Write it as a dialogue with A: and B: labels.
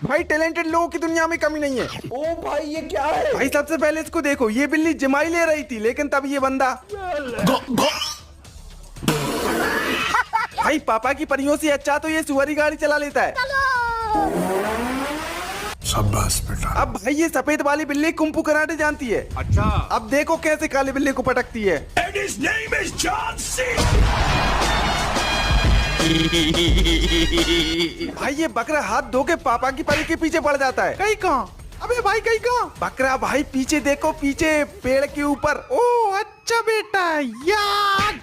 A: भाई टैलेंटेड लोगों की दुनिया में कमी नहीं है।
B: ओ भाई ये क्या है?
A: भाई सबसे पहले इसको देखो, ये बिल्ली जमाई ले रही थी, लेकिन तब ये बंदा भाई पापा की परियों से अच्छा तो ये सुअरी गाड़ी चला लेता है।
C: शाबाश बेटा।
A: अब भाई ये सफेद वाली बिल्ली कुंफू कराटे जानती है।
C: अच्छा।
A: अब देखो कैसे काली बिल्ली को पटकती है।
C: And his name is John C.
A: भाई ये बकरा हाथ धो के पापा की परी के पीछे पड़ जाता है। कहीं कहाँ? अबे भाई कहीं कहाँ? बकरा भाई पीछे देखो, पीछे पेड़ के ऊपर। ओ अच्छा बेटा, यार